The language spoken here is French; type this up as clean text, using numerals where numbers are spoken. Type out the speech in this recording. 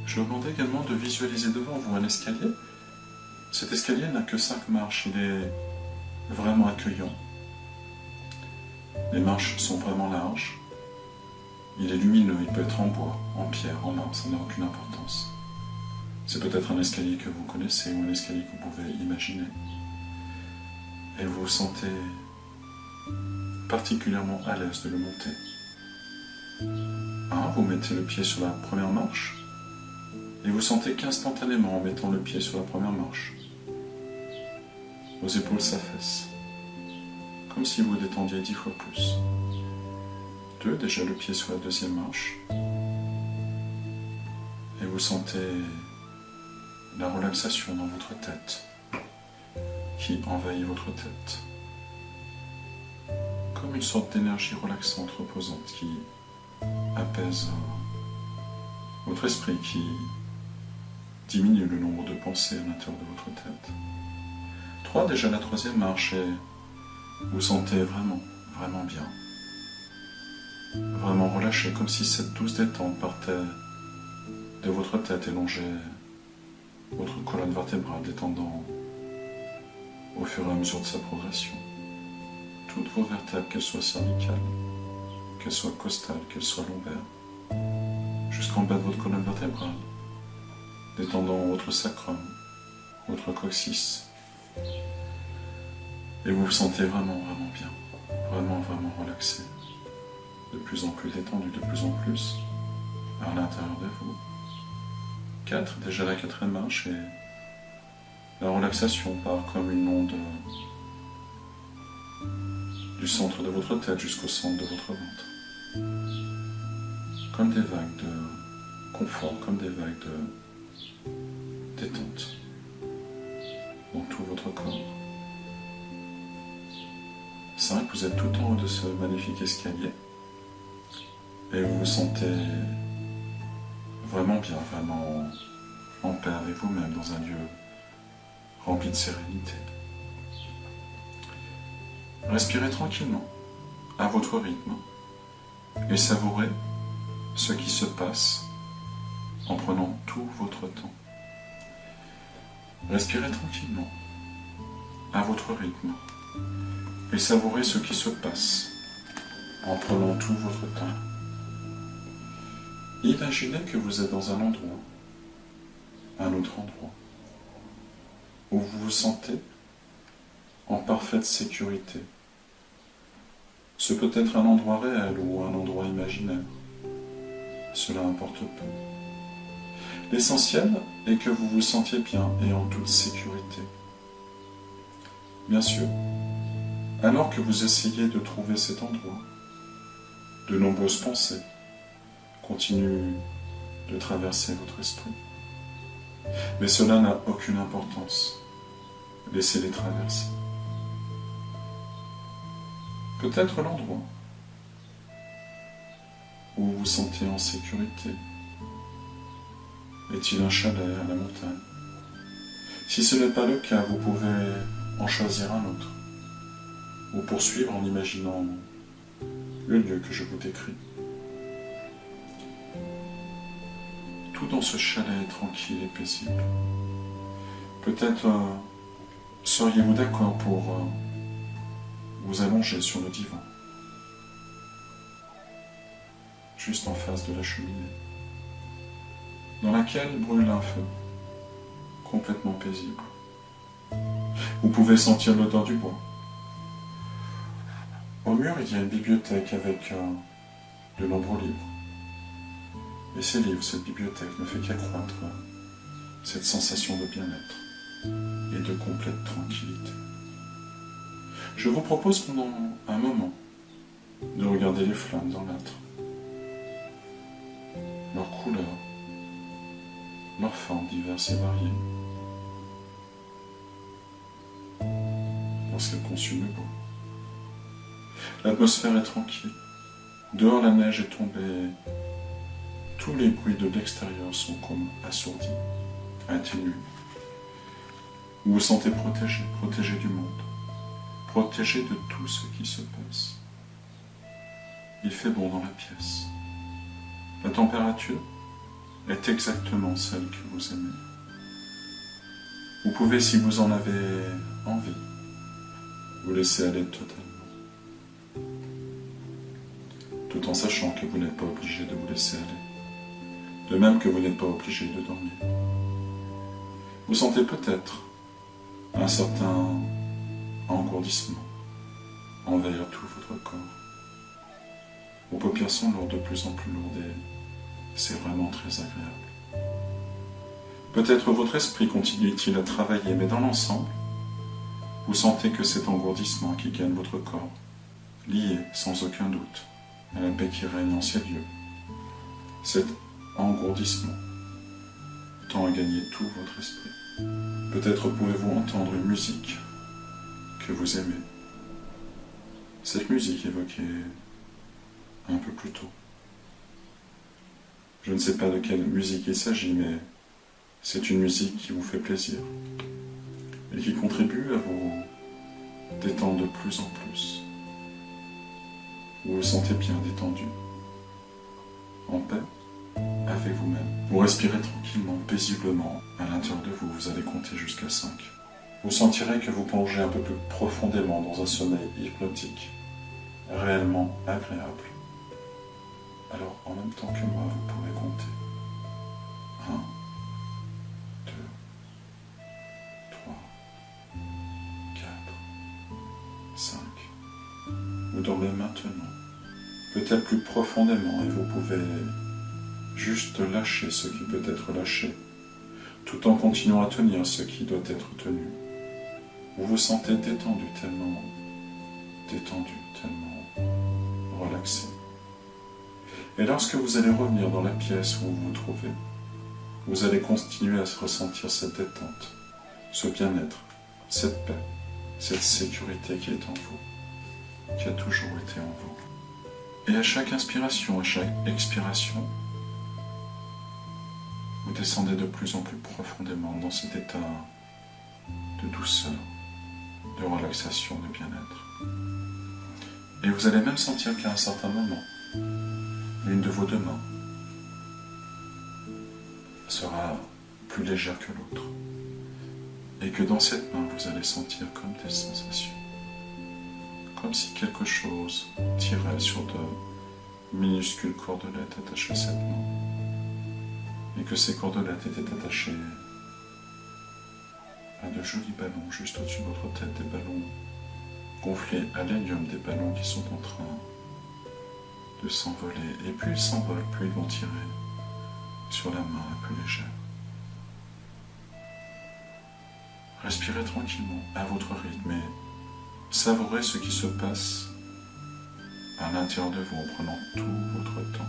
Je vous demande également de visualiser devant vous un escalier. Cet escalier n'a que 5 marches, il est vraiment accueillant. Les marches sont vraiment larges. Il est lumineux, il peut être en bois, en pierre, en marbre, ça n'a aucune importance. C'est peut-être un escalier que vous connaissez ou un escalier que vous pouvez imaginer. Et vous vous sentez particulièrement à l'aise de le monter. Vous mettez le pied sur la première marche et vous sentez qu'instantanément en mettant le pied sur la première marche, vos épaules s'affaissent, comme si vous détendiez 10 fois plus. 2, déjà le pied sur la deuxième marche et vous sentez la relaxation dans votre tête qui envahit votre tête, comme une sorte d'énergie relaxante, reposante qui apaise votre esprit, qui diminue le nombre de pensées à l'intérieur de votre tête. 3, déjà la troisième marche et vous sentez vraiment, vraiment bien. Vraiment relâché, comme si cette douce détente partait de votre tête et longeait votre colonne vertébrale, détendant au fur et à mesure de sa progression toutes vos vertèbres, qu'elles soient cervicales, qu'elles soient costales, qu'elles soient lombaires, jusqu'en bas de votre colonne vertébrale, détendant votre sacrum, votre coccyx. Et vous vous sentez vraiment, vraiment bien, vraiment, vraiment relaxé, de plus en plus détendu, de plus en plus à l'intérieur de vous. 4, déjà la quatrième marche, et la relaxation part comme une onde du centre de votre tête jusqu'au centre de votre ventre. Comme des vagues de confort, comme des vagues de détente dans tout votre corps. 5, vous êtes tout en haut de ce magnifique escalier et vous vous sentez vraiment bien, vraiment en paix avec vous-même dans un lieu rempli de sérénité. Respirez tranquillement, à votre rythme, et savourez ce qui se passe en prenant tout votre temps. Respirez tranquillement, à votre rythme, et savourez ce qui se passe en prenant tout votre temps. Imaginez que vous êtes dans un endroit, un autre endroit, où vous vous sentez en parfaite sécurité. Ce peut être un endroit réel ou un endroit imaginaire. Cela importe peu. L'essentiel est que vous vous sentiez bien et en toute sécurité. Bien sûr, alors que vous essayez de trouver cet endroit, de nombreuses pensées continuent de traverser votre esprit. Mais cela n'a aucune importance. Laissez-les traverser. Peut-être l'endroit où vous vous sentez en sécurité est-il un chalet à la montagne? Si ce n'est pas le cas, vous pouvez en choisir un autre, ou poursuivre en imaginant le lieu que je vous décris. Tout dans ce chalet est tranquille et paisible. Peut-être seriez-vous d'accord pour vous allonger sur le divan, juste en face de la cheminée, dans laquelle brûle un feu, complètement paisible. Vous pouvez sentir l'odeur du bois. Au mur, il y a une bibliothèque avec de nombreux livres. Et ces livres, cette bibliothèque ne fait qu'accroître cette sensation de bien-être et de complète tranquillité. Je vous propose pendant un moment de regarder les flammes dans l'âtre, leurs couleurs, leurs formes diverses et variées, lorsqu'elles consument le bois. L'atmosphère est tranquille, dehors la neige est tombée, tous les bruits de l'extérieur sont comme assourdis, atténués. Vous vous sentez protégé, protégé du monde, protégé de tout ce qui se passe. Il fait bon dans la pièce. La température est exactement celle que vous aimez. Vous pouvez, si vous en avez envie, vous laisser aller totalement, tout en sachant que vous n'êtes pas obligé de vous laisser aller, de même que vous n'êtes pas obligé de dormir. Vous sentez peut-être un certain engourdissement envers tout votre corps. Vos paupières sont lourdes, de plus en plus lourdes, et c'est vraiment très agréable. Peut-être votre esprit continue-t-il à travailler, mais dans l'ensemble, vous sentez que cet engourdissement qui gagne votre corps, lié sans aucun doute à la paix qui règne en ces lieux, cet engourdissement tend à gagner tout votre esprit. Peut-être pouvez-vous entendre une musique que vous aimez. Cette musique évoquée un peu plus tôt. Je ne sais pas de quelle musique il s'agit, mais c'est une musique qui vous fait plaisir et qui contribue à vous détendre de plus en plus. Vous vous sentez bien détendu, en paix avec vous-même. Vous respirez tranquillement, paisiblement. À l'intérieur de vous, vous allez compter jusqu'à 5. Vous sentirez que vous plongez un peu plus profondément dans un sommeil hypnotique, réellement agréable. Alors, en même temps que moi, vous pouvez compter. 1, 2, 3, 4, 5. Vous dormez maintenant, peut-être plus profondément, et vous pouvez juste lâcher ce qui peut être lâché, tout en continuant à tenir ce qui doit être tenu. Vous vous sentez détendu, tellement relaxé. Et lorsque vous allez revenir dans la pièce où vous vous trouvez, vous allez continuer à ressentir cette détente, ce bien-être, cette paix, cette sécurité qui est en vous, qui a toujours été en vous. Et à chaque inspiration, à chaque expiration, vous descendez de plus en plus profondément dans cet état de douceur, de relaxation, de bien-être. Et vous allez même sentir qu'à un certain moment, l'une de vos deux mains sera plus légère que l'autre. Et que dans cette main, vous allez sentir comme des sensations. Comme si quelque chose tirait sur de minuscules cordelettes attachées à cette main. Et que ces cordelettes étaient attachées à de jolis ballons juste au-dessus de votre tête, des ballons gonflés à l'hélium, des ballons qui sont en train de s'envoler. Et plus ils s'envolent, plus ils vont tirer sur la main la plus légère. Respirez tranquillement, à votre rythme, et savourez ce qui se passe à l'intérieur de vous en prenant tout votre temps.